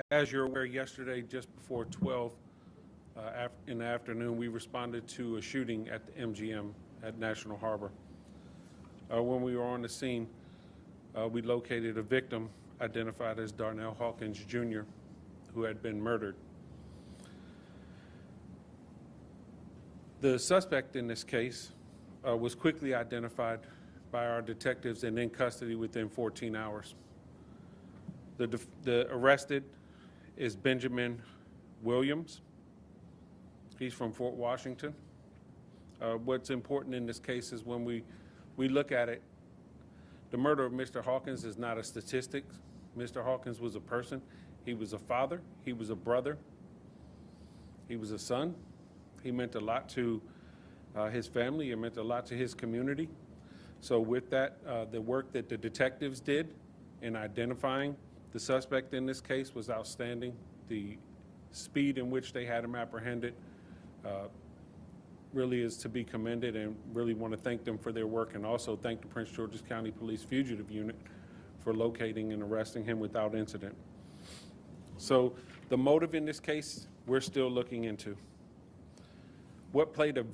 As you're aware, yesterday, just before 12 in the afternoon, we responded to a shooting at the MGM at National Harbor. When we were on the scene, we located a victim identified as Darnell Hawkins Jr., who had been murdered. The suspect in this case was quickly identified by our detectives and in custody within 14 hours. The arrested is Benjamin Williams. He's from Fort Washington. What's important in this case is when we look at it, the murder of Mr. Hawkins is not a statistic. Mr. Hawkins was a person. He was a father. He was a brother. He was a son. He meant a lot to his family. It meant a lot to his community. So with that, the work that the detectives did in identifying the suspect in this case was outstanding. The speed in which they had him apprehended really is to be commended, and really want to thank them for their work, and also thank the Prince George's County Police Fugitive Unit for locating and arresting him without incident. So the motive in this case, we're still looking into. What played a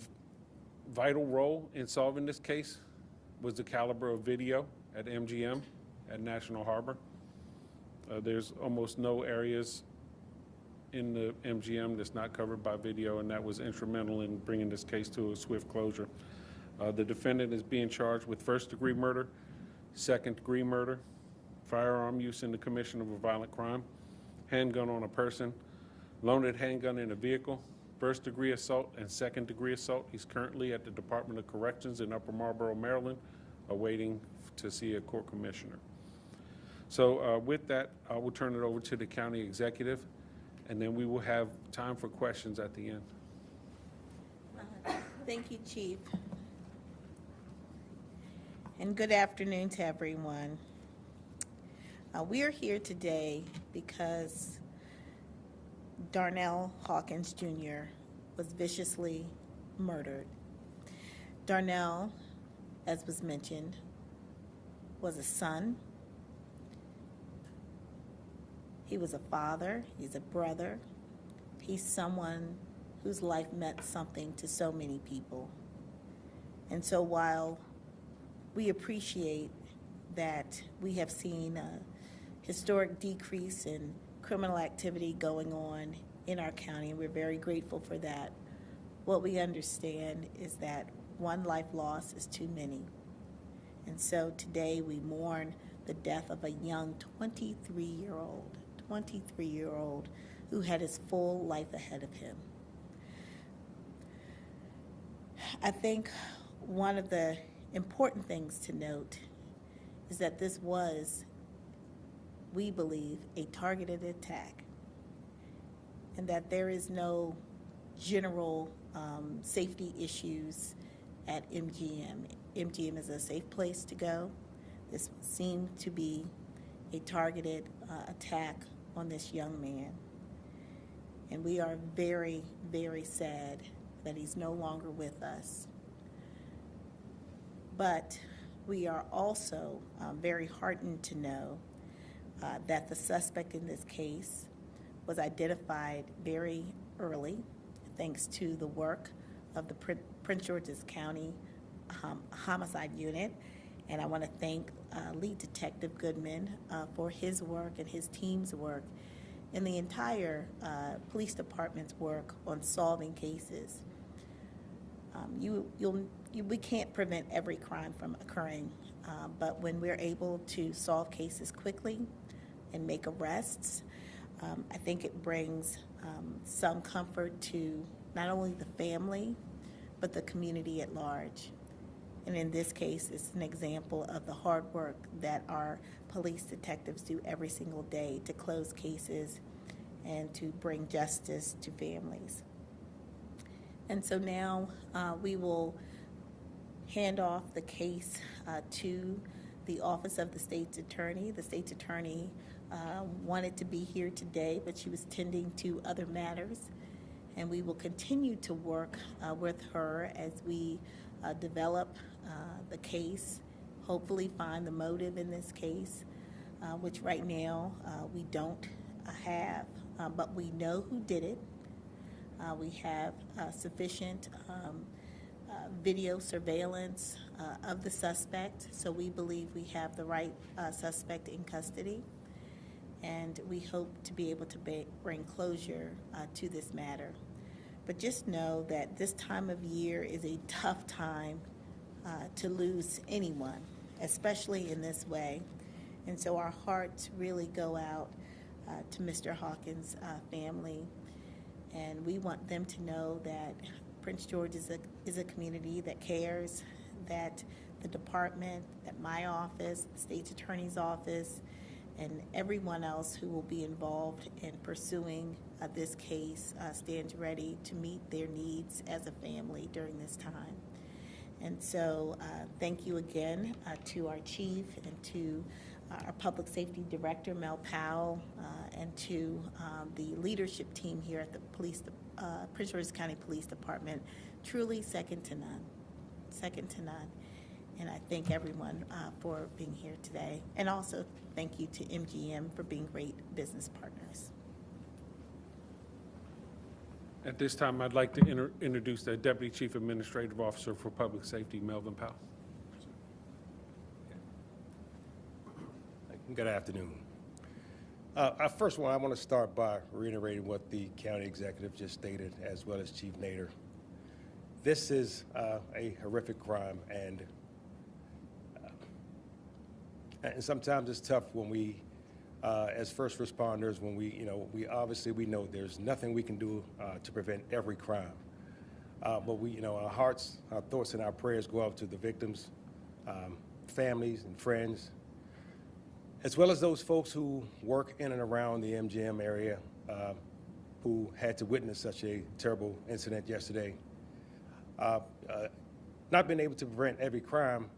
vital role in solving this case was the caliber of video at MGM at National Harbor. There's almost no areas in the MGM that's not covered by video, and that was instrumental in bringing this case to a swift closure. The defendant is being charged with first-degree murder, second-degree murder, firearm use in the commission of a violent crime, handgun on a person, loaded handgun in a vehicle, first-degree assault, and second-degree assault. He's currently at the Department of Corrections in Upper Marlboro, Maryland, awaiting to see a court commissioner. So with that, I will turn it over to the county executive, and then we will have time for questions at the end. Thank you, Chief. And good afternoon to everyone. We are here today because Darnell Hawkins Jr. was viciously murdered. Darnell, as was mentioned, was a son. He was a father. He's a brother. He's someone whose life meant something to so many people. And so while we appreciate that we have seen a historic decrease in criminal activity going on in our county, and we're very grateful for that, what we understand is that one life lost is too many. And so today we mourn the death of a young 23-year-old who had his full life ahead of him. I think one of the important things to note is that this was, we believe, a targeted attack, and that there is no general safety issues at MGM. MGM is a safe place to go. This seemed to be a targeted attack on this young man. And we are very, very sad that he's no longer with us. But we are also very heartened to know that the suspect in this case was identified very early, thanks to the work of the Prince George's County Homicide Unit. And I want to thank Lead Detective Goodman for his work and his team's work, and the entire police department's work on solving cases. We can't prevent every crime from occurring, but when we're able to solve cases quickly and make arrests, I think it brings some comfort to not only the family, but the community at large. And in this case, it's an example of the hard work that our police detectives do every single day to close cases and to bring justice to families. And so now we will hand off the case to the Office of the State's Attorney. The State's Attorney wanted to be here today, but she was tending to other matters. And we will continue to work with her as we develop the case, hopefully find the motive in this case, which right now we don't have, but we know who did it. We have sufficient video surveillance of the suspect, so we believe we have the right suspect in custody, and we hope to be able to bring closure to this matter. But just know that this time of year is a tough time to lose anyone, especially in this way. And so our hearts really go out to Mr. Hawkins' family, and we want them to know that Prince George is a community that cares, that the department, that my office, the state's attorney's office, and everyone else who will be involved in pursuing this case stands ready to meet their needs as a family during this time. And so thank you again to our chief and to our public safety director, Mel Powell, and to the leadership team here at the Prince George's County Police Department. Truly second to none, second to none. And I thank everyone for being here today. And also thank you to MGM for being great business partners. At this time, I'd like to introduce the Deputy Chief Administrative Officer for Public Safety, Melvin Powell. Good afternoon. First one, I want to start by reiterating what the county executive just stated, as well as Chief Nader. This is a horrific crime, and sometimes it's tough when we, as first responders, when we know there's nothing we can do to prevent every crime. But our hearts, our thoughts, and our prayers go out to the victims, families, and friends, as well as those folks who work in and around the MGM area who had to witness such a terrible incident yesterday. Not being able to prevent every crime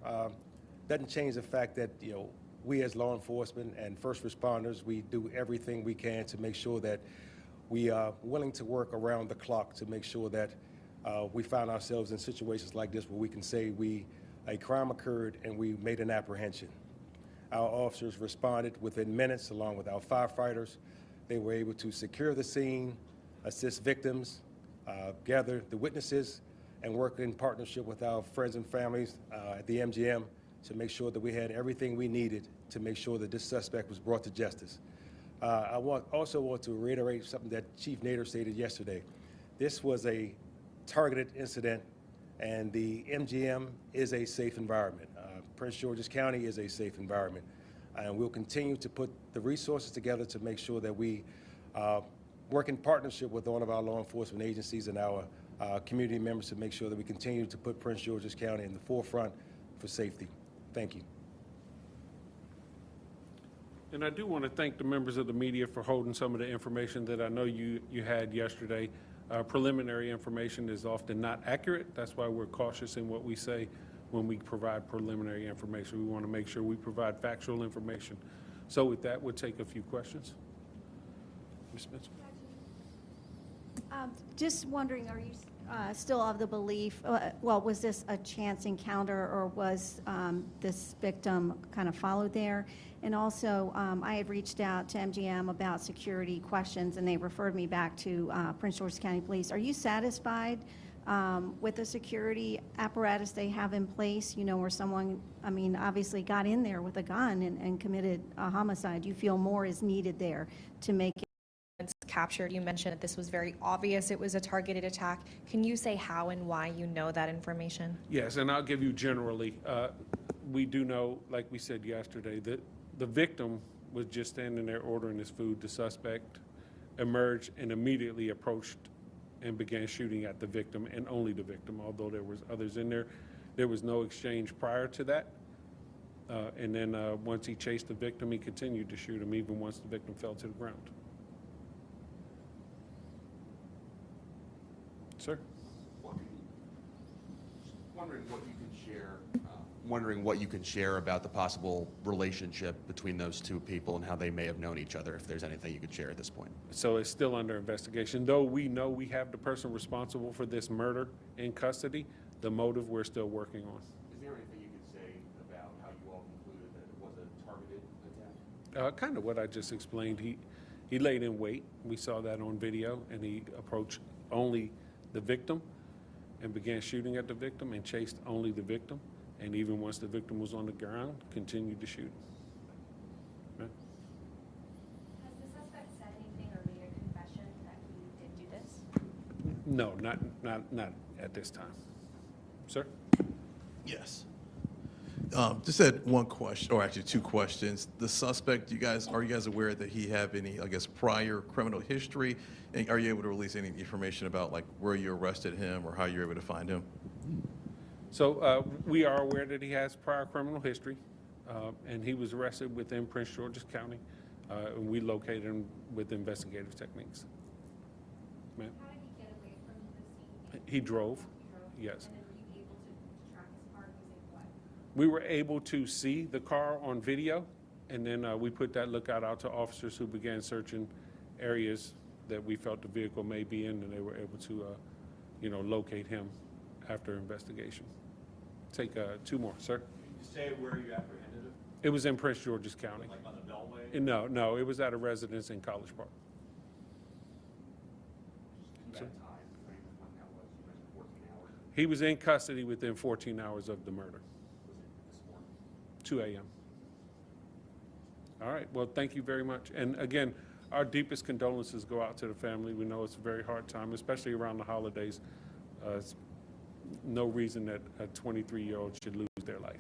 doesn't change the fact that we as law enforcement and first responders, we do everything we can to make sure that we are willing to work around the clock to make sure that we find ourselves in situations like this where we can say a crime occurred and we made an apprehension. Our officers responded within minutes along with our firefighters. They were able to secure the scene, assist victims, gather the witnesses, and work in partnership with our friends and families at the MGM to make sure that we had everything we needed to make sure that this suspect was brought to justice. I also want to reiterate something that Chief Nader stated yesterday. This was a targeted incident, and the MGM is a safe environment. Prince George's County is a safe environment, and we'll continue to put the resources together to make sure that we work in partnership with all of our law enforcement agencies and our community members to make sure that we continue to put Prince George's County in the forefront for safety. Thank you. And I do want to thank the members of the media for holding some of the information that I know you had yesterday. Preliminary information is often not accurate. That's why we're cautious in what we say when we provide preliminary information. We want to make sure we provide factual information. So with that, we'll take a few questions. Ms. Spencer? Just wondering, are you still of the belief, was this a chance encounter, or was this victim kind of followed there? And also, I had reached out to MGM about security questions, and they referred me back to Prince George's County Police. Are you satisfied with the security apparatus they have in place, where someone, obviously got in there with a gun and committed a homicide? Do you feel more is needed there to make it captured? You mentioned that this was very obvious it was a targeted attack. Can you say how and why you know that information? Yes, and I'll give you generally. We do know, like we said yesterday, that the victim was just standing there ordering his food. The suspect emerged and immediately approached and began shooting at the victim, and only the victim, although there was others in there. There was no exchange prior to that. And then once he chased the victim, he continued to shoot him, even once the victim fell to the ground. Sir? Wondering what you can share about the possible relationship between those two people and how they may have known each other, if there's anything you could share at this point. So it's still under investigation. Though we know we have the person responsible for this murder in custody, the motive we're still working on. Is there anything you could say about how you all concluded that it was a targeted attack? Kind of what I just explained. He laid in wait. We saw that on video, and he approached only the victim and began shooting at the victim and chased only the victim. And even once the victim was on the ground, continued to shoot. Okay. Has the suspect said anything or made a confession that he did do this? No, not at this time. Sir? Yes. Just had one question, or actually two questions. The suspect, are you guys aware that he have any, I guess, prior criminal history? And are you able to release any information about like where you arrested him or how you were able to find him? So we are aware that he has prior criminal history, and he was arrested within Prince George's County, and we located him with investigative techniques. Ma'am? How did he get away from the scene? He drove, yes. And then were you able to track his car using what? We were able to see the car on video, and then we put that lookout out to officers who began searching areas that we felt the vehicle may be in, and they were able to, locate him after investigation. Take two more, sir. Can you say where you apprehended him? It was in Prince George's County. Like on the Beltway? No, it was at a residence in College Park. That time frame, when that was, you mentioned 14 hours. He was in custody within 14 hours of the murder, Was it this morning? 2 a.m. All right, well, thank you very much. And again, our deepest condolences go out to the family. We know it's a very hard time, especially around the holidays. It's no reason that a 23-year-old should lose their life.